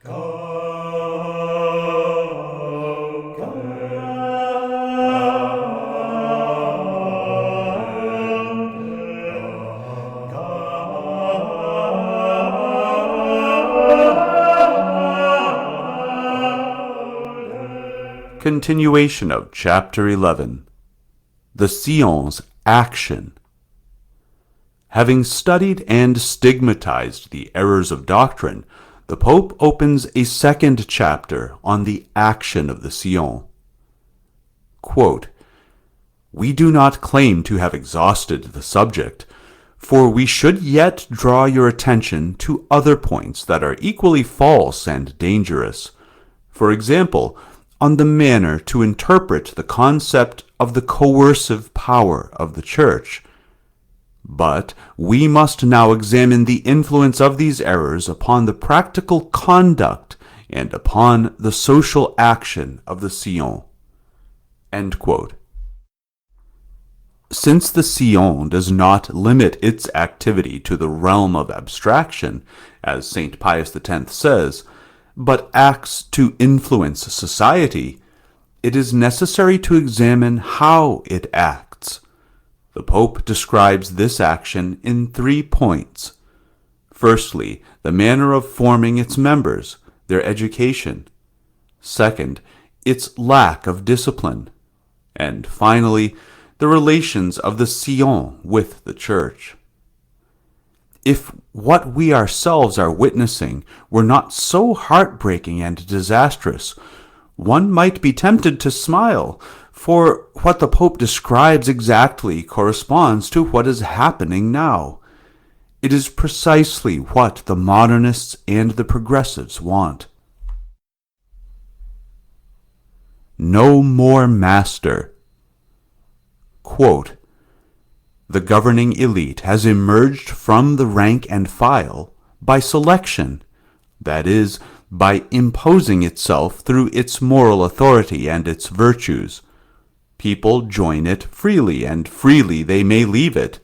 Continuation of Chapter 11. The Sillon's Action. Having studied and stigmatized the errors of doctrine, the Pope opens a second chapter on the action of the Sillon. Quote, "We do not claim to have exhausted the subject, for we should yet draw your attention to other points that are equally false and dangerous. For example, on the manner to interpret the concept of the coercive power of the Church. But we must now examine the influence of these errors upon the practical conduct and upon the social action of the Sillon." End quote. Since the Sillon does not limit its activity to the realm of abstraction, as St. Pius X says, but acts to influence society, it is necessary to examine how it acts. The Pope describes this action in 3 points. Firstly, the manner of forming its members, their education. Second, its lack of discipline. And finally, the relations of the Sillon with the Church. If what we ourselves are witnessing were not so heartbreaking and disastrous, one might be tempted to smile, for what the Pope describes exactly corresponds to what is happening now. It is precisely what the modernists and the progressives want. No more master. Quote, "The governing elite has emerged from the rank and file by selection, that is, by imposing itself through its moral authority and its virtues. People join it freely, and freely they may leave it.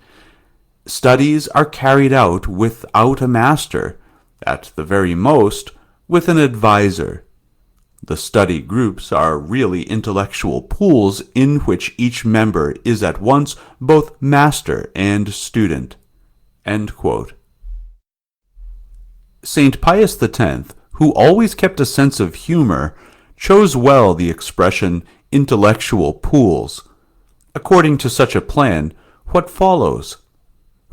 Studies are carried out without a master, at the very most, with an adviser. The study groups are really intellectual pools in which each member is at once both master and student." End quote. St. Pius X, who always kept a sense of humor, chose well the expression intellectual pools. According to such a plan, what follows?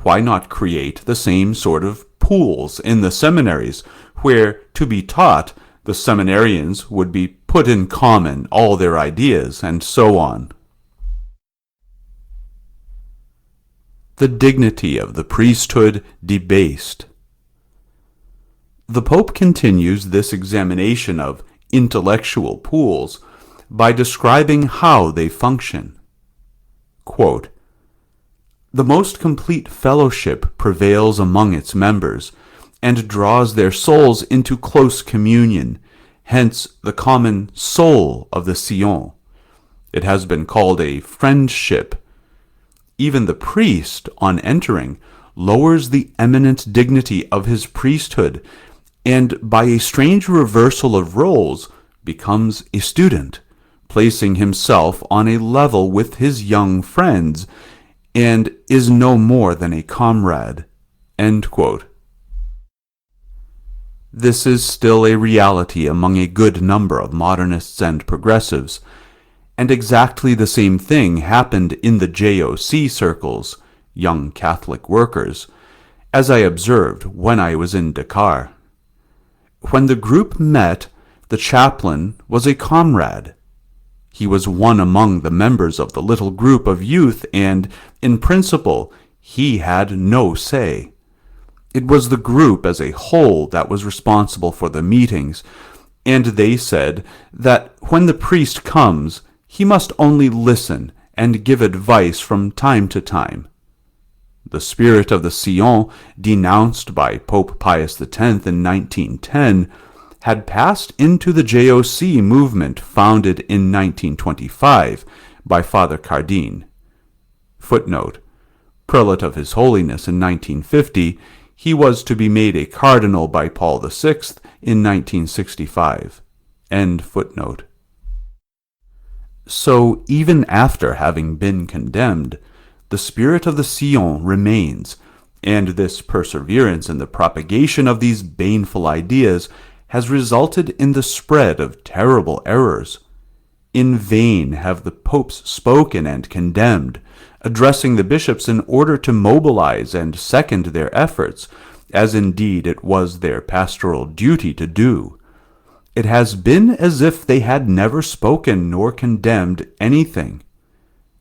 Why not create the same sort of pools in the seminaries, where, to be taught, the seminarians would be put in common all their ideas, and so on. The dignity of the priesthood debased. The Pope continues this examination of intellectual pools by describing how they function. Quote, "The most complete fellowship prevails among its members, and draws their souls into close communion, hence the common soul of the Sillon. It has been called a friendship. Even the priest, on entering, lowers the eminent dignity of his priesthood, and by a strange reversal of roles becomes a student, placing himself on a level with his young friends, and is no more than a comrade." End quote. This is still a reality among a good number of modernists and progressives, and exactly the same thing happened in the JOC circles, young Catholic workers, as I observed when I was in Dakar. When the group met, the chaplain was a comrade. He was one among the members of the little group of youth, and, in principle, he had no say. It was the group as a whole that was responsible for the meetings, and they said that when the priest comes, he must only listen and give advice from time to time. The spirit of the Sillon, denounced by Pope Pius X in 1910, had passed into the JOC movement founded in 1925 by Father Cardin. Footnote: Prelate of His Holiness in 1950, He was to be made a cardinal by Paul VI in 1965. End footnote. So, even after having been condemned, the spirit of the Sillon remains, and this perseverance in the propagation of these baneful ideas has resulted in the spread of terrible errors. In vain have the popes spoken and condemned, addressing the bishops in order to mobilize and second their efforts, as indeed it was their pastoral duty to do. It has been as if they had never spoken nor condemned anything.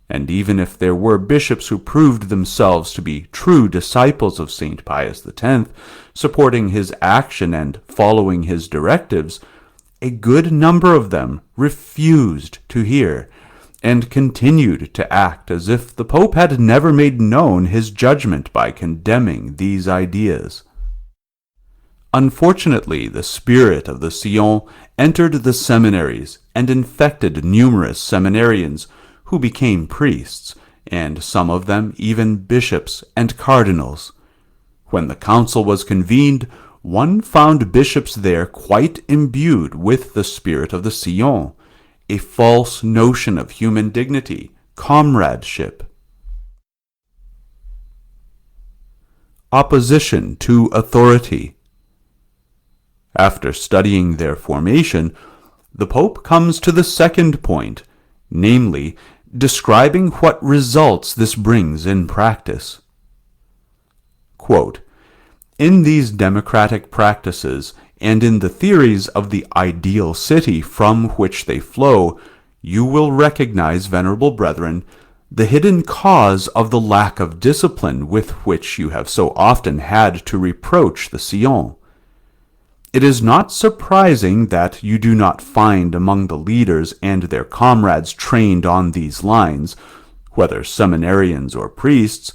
And even if there were bishops who proved themselves to be true disciples of Saint Pius X, supporting his action and following his directives, a good number of them refused to hear, and continued to act as if the Pope had never made known his judgment by condemning these ideas. Unfortunately, the spirit of the Sillon entered the seminaries and infected numerous seminarians who became priests, and some of them even bishops and cardinals. When the council was convened, one found bishops there quite imbued with the spirit of the Sillon, a false notion of human dignity, comradeship. Opposition to authority. After studying their formation, the Pope comes to the second point, namely, describing what results this brings in practice. Quote, "In these democratic practices and in the theories of the ideal city from which they flow, you will recognize, venerable brethren, the hidden cause of the lack of discipline with which you have so often had to reproach the Sillon. It is not surprising that you do not find among the leaders and their comrades trained on these lines, whether seminarians or priests,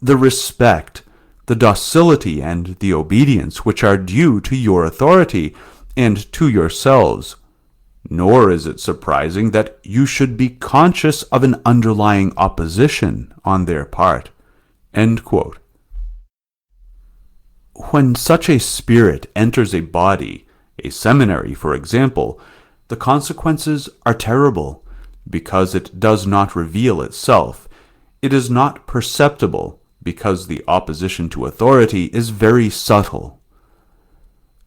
the respect, the docility, and the obedience which are due to your authority and to yourselves. Nor is it surprising that you should be conscious of an underlying opposition on their part." End quote. When such a spirit enters a body, a seminary for example, the consequences are terrible, because it does not reveal itself. It is not perceptible, because the opposition to authority is very subtle.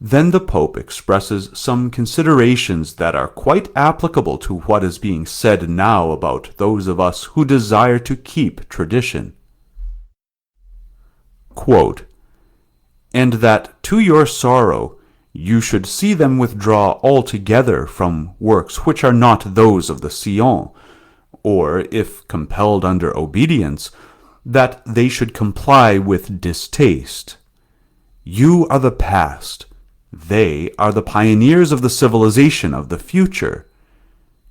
Then the Pope expresses some considerations that are quite applicable to what is being said now about those of us who desire to keep tradition. Quote, "And that to your sorrow you should see them withdraw altogether from works which are not those of the Sillon, or, if compelled under obedience, that they should comply with distaste. You are the past. They are the pioneers of the civilization of the future.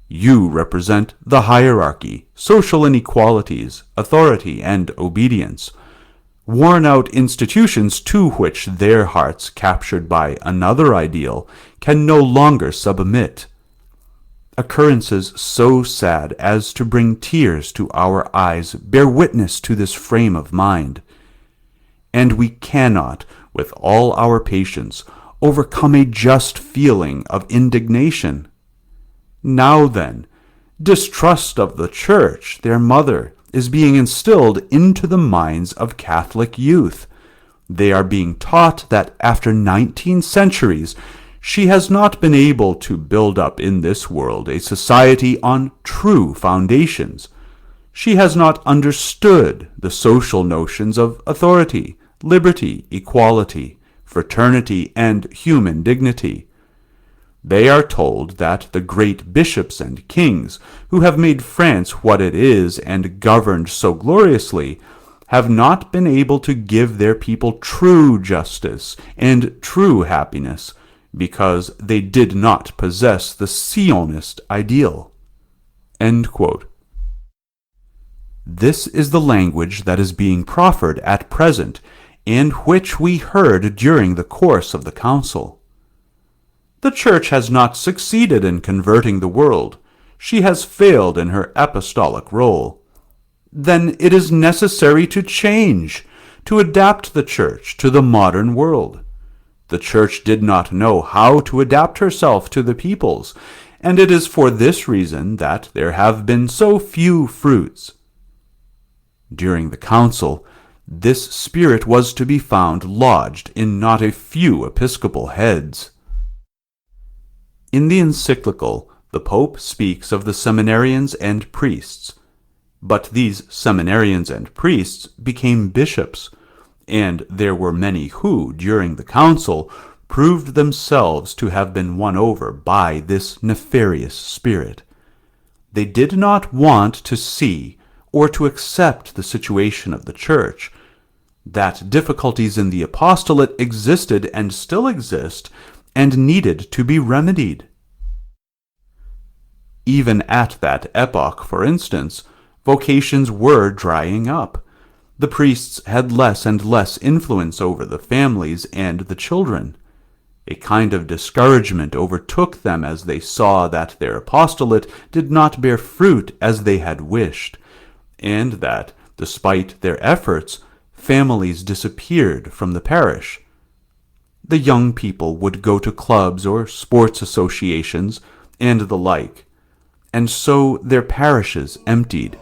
You represent the hierarchy, social inequalities, authority, and obedience, worn-out institutions to which their hearts, captured by another ideal, can no longer submit. Occurrences so sad as to bring tears to our eyes bear witness to this frame of mind, and we cannot, with all our patience, overcome a just feeling of indignation. Now then, distrust of the Church, their mother, is being instilled into the minds of Catholic youth. They are being taught that after 19 centuries, she has not been able to build up in this world a society on true foundations. She has not understood the social notions of authority, liberty, equality, fraternity, and human dignity. They are told that the great bishops and kings, who have made France what it is and governed so gloriously, have not been able to give their people true justice and true happiness, because they did not possess the Sillonist ideal." End quote. This is the language that is being proffered at present, and which we heard during the course of the council. The Church has not succeeded in converting the world. She has failed in her apostolic role. Then it is necessary to change, to adapt the Church to the modern world. The Church did not know how to adapt herself to the peoples, and it is for this reason that there have been so few fruits. During the Council, this spirit was to be found lodged in not a few episcopal heads. In the encyclical, the Pope speaks of the seminarians and priests, but these seminarians and priests became bishops, and there were many who, during the Council, proved themselves to have been won over by this nefarious spirit. They did not want to see or to accept the situation of the Church, that difficulties in the apostolate existed and still exist and needed to be remedied. Even at that epoch, for instance, vocations were drying up. The priests had less and less influence over the families and the children. A kind of discouragement overtook them as they saw that their apostolate did not bear fruit as they had wished, and that, despite their efforts, families disappeared from the parish. The young people would go to clubs or sports associations and the like, and so their parishes emptied,